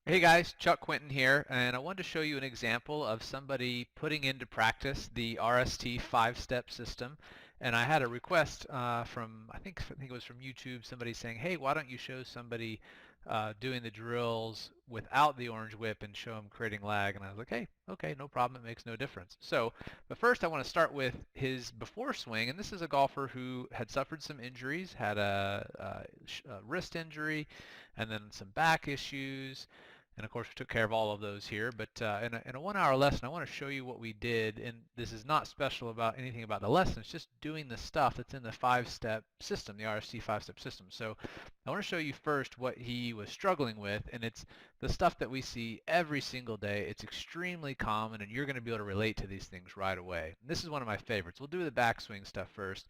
Hey guys, Chuck Quinton here, and I wanted to show you an example of somebody putting into practice the RST five-step system. And I had a request from, I think it was from YouTube, somebody saying, hey, why don't you show somebody doing the drills without the orange whip and show them creating lag? And I was like, hey, okay, no problem, it makes no difference. So, but first I want to start with his before swing, and this is a golfer who had suffered some injuries, had a wrist injury, and then some back issues. And of course, we took care of all of those here. But in a 1 hour lesson, I want to show you what we did. And this is not special about anything about the lesson. It's just doing the stuff that's in the five-step system, the RST five-step system. So I want to show you first what he was struggling with. And it's the stuff that we see every single day. It's extremely common, and you're going to be able to relate to these things right away. And this is one of my favorites. We'll do the backswing stuff first.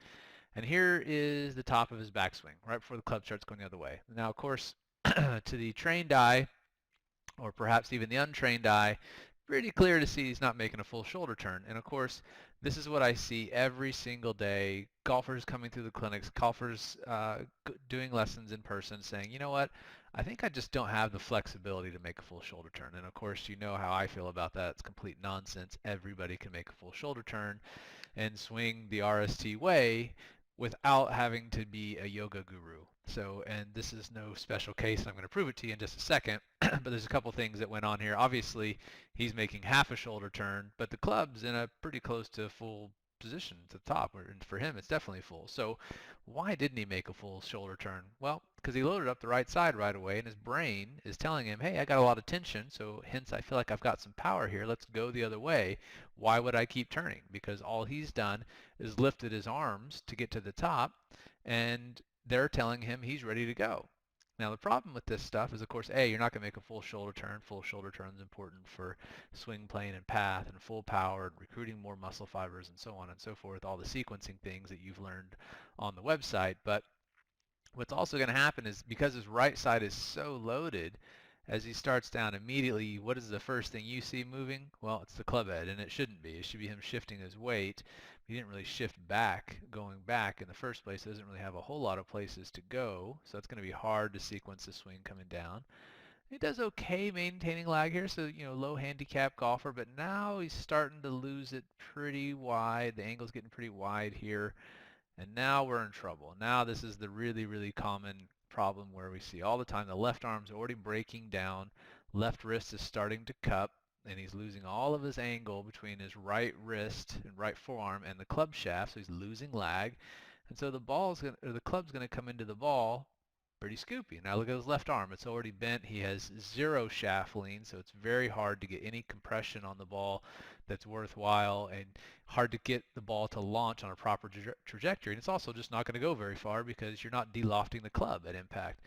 And here is the top of his backswing, right before the club starts going the other way. Now, of course, to the trained eye, or perhaps even the untrained eye, pretty clear to see he's not making a full shoulder turn. And of course, this is what I see every single day. Golfers coming through the clinics, golfers doing lessons in person saying, you know what, I think I just don't have the flexibility to make a full shoulder turn. And of course, you know how I feel about that. It's complete nonsense. Everybody can make a full shoulder turn and swing the RST way without having to be a yoga guru. So, and this is no special case, and I'm going to prove it to you in just a second, but there's a couple things that went on here. Obviously, he's making half a shoulder turn, but the club's in a pretty close to full position to the top, and for him, it's definitely full. So why didn't he make a full shoulder turn? Well, because he loaded up the right side right away, and his brain is telling him, hey, I got a lot of tension, so hence I feel like I've got some power here. Let's go the other way. Why would I keep turning? Because all he's done is lifted his arms to get to the top, and they're telling him he's ready to go. Now, the problem with this stuff is, of course, A, you're not going to make a full shoulder turn. Full shoulder turn is important for swing plane and path and full power and recruiting more muscle fibers and so on and so forth, all the sequencing things that you've learned on the website. But what's also going to happen is because his right side is so loaded, as he starts down immediately, what is the first thing you see moving? Well, it's the club head, and it shouldn't be. It should be him shifting his weight. He didn't really shift back, going back in the first place. He doesn't really have a whole lot of places to go, so it's going to be hard to sequence the swing coming down. He does okay maintaining lag here, so, you know, low handicap golfer, but now he's starting to lose it pretty wide. The angle's getting pretty wide here. And now we're in trouble. Now this is the really, really common problem where we see all the time the left arm's already breaking down, left wrist is starting to cup, and he's losing all of his angle between his right wrist and right forearm and the club shaft, so he's losing lag. And so the club's going to come into the ball pretty scoopy. Now look at his left arm. It's already bent. He has zero shaft lean, so it's very hard to get any compression on the ball that's worthwhile and hard to get the ball to launch on a proper trajectory. And it's also just not going to go very far because you're not de-lofting the club at impact.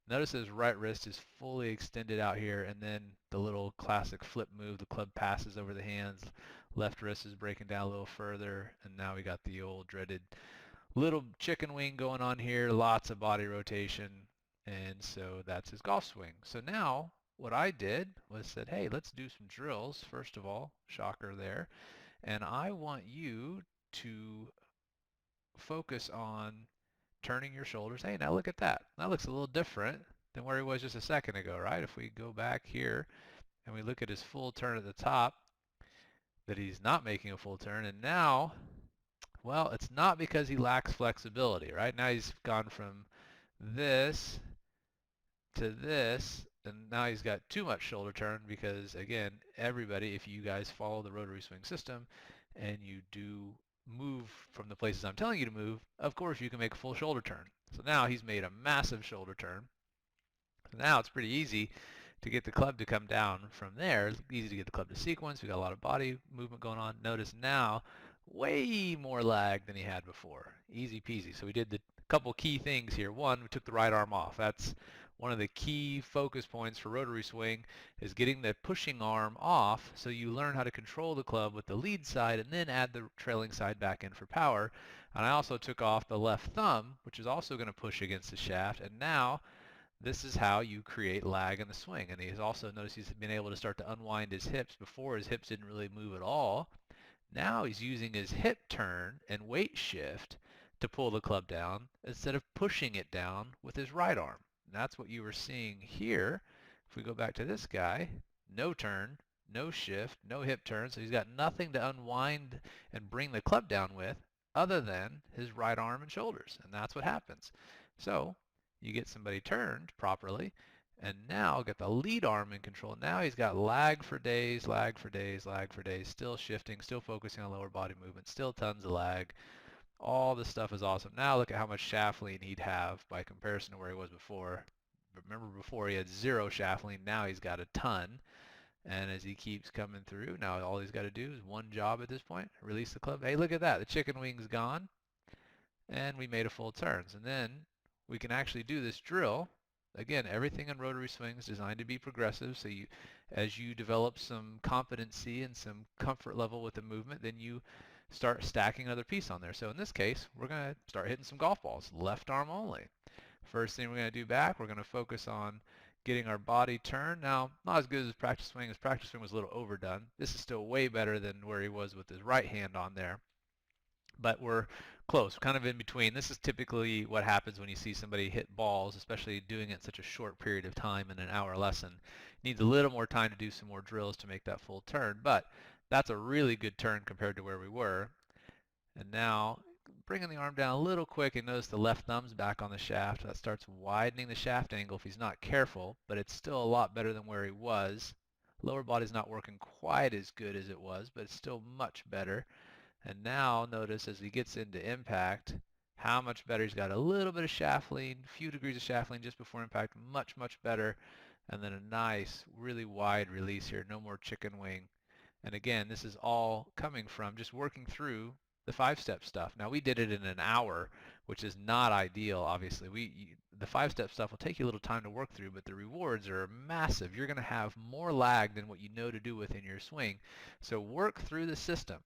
Notice his right wrist is fully extended out here, and then the little classic flip move, the club passes over the hands, left wrist is breaking down a little further, and now we got the old dreaded little chicken wing going on here, lots of body rotation, and so that's his golf swing. So now what I did was said, hey, let's do some drills, first of all, shocker there, and I want you to focus on turning your shoulders. Hey, now look at that. That looks a little different than where he was just a second ago, right? If we go back here and we look at his full turn at the top, that he's not making a full turn, and now, well, it's not because he lacks flexibility, right? Now he's gone from this to this, and now he's got too much shoulder turn because, again, everybody, if you guys follow the rotary swing system and you do move from the places I'm telling you to move, of course you can make a full shoulder turn. So now he's made a massive shoulder turn. So now it's pretty easy to get the club to come down from there. It's easy to get the club to sequence. We got a lot of body movement going on. Notice now way more lag than he had before. Easy peasy. So we did the couple key things here. One, we took the right arm off. That's one of the key focus points for rotary swing, is getting the pushing arm off so you learn how to control the club with the lead side and then add the trailing side back in for power. And I also took off the left thumb, which is also going to push against the shaft. And now this is how you create lag in the swing. And he's also noticed he's been able to start to unwind his hips. Before, his hips didn't really move at all. Now he's using his hip turn and weight shift to pull the club down instead of pushing it down with his right arm. And that's what you were seeing here. If we go back to this guy, no turn, no shift, no hip turn, so he's got nothing to unwind and bring the club down with other than his right arm and shoulders, and that's what happens. So you get somebody turned properly, and now get the lead arm in control. Now he's got lag for days, lag for days, lag for days, still shifting, still focusing on lower body movement, still tons of lag. All this stuff is awesome. Now look at how much shaft lean he'd have by comparison to where he was before. Remember before he had zero shaft lean, now he's got a ton. And as he keeps coming through, now all he's got to do is one job at this point, release the club. Hey, look at that, the chicken wing's gone, and we made a full turns. And then we can actually do this drill. Again, everything in rotary swing is designed to be progressive, so as you develop some competency and some comfort level with the movement, then you start stacking another piece on there. So in this case, we're going to start hitting some golf balls, left arm only. First thing we're going to do back, we're going to focus on getting our body turned. Now, not as good as practice swing. His practice swing was a little overdone. This is still way better than where he was with his right hand on there. But we're close, kind of in between. This is typically what happens when you see somebody hit balls, especially doing it in such a short period of time in an hour lesson. Needs a little more time to do some more drills to make that full turn, but that's a really good turn compared to where we were. And now bringing the arm down a little quick, and notice the left thumb's back on the shaft. That starts widening the shaft angle if he's not careful, but it's still a lot better than where he was. Lower body's not working quite as good as it was, but it's still much better. And now notice as he gets into impact, how much better. He's got a little bit of shaft lean, a few degrees of shaft lean just before impact, much, much better. And then a nice, really wide release here, no more chicken wing. And again, this is all coming from just working through the five-step stuff. Now, we did it in an hour, which is not ideal, obviously. The five-step stuff will take you a little time to work through, but the rewards are massive. You're going to have more lag than what you know to do within your swing. So work through the system.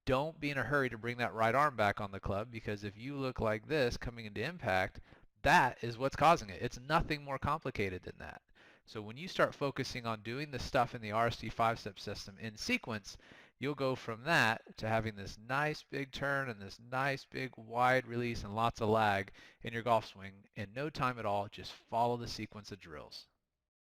Don't be in a hurry to bring that right arm back on the club, because if you look like this coming into impact, that is what's causing it. It's nothing more complicated than that. So when you start focusing on doing the stuff in the RST five-step system in sequence, you'll go from that to having this nice big turn and this nice big wide release and lots of lag in your golf swing in no time at all. Just follow the sequence of drills.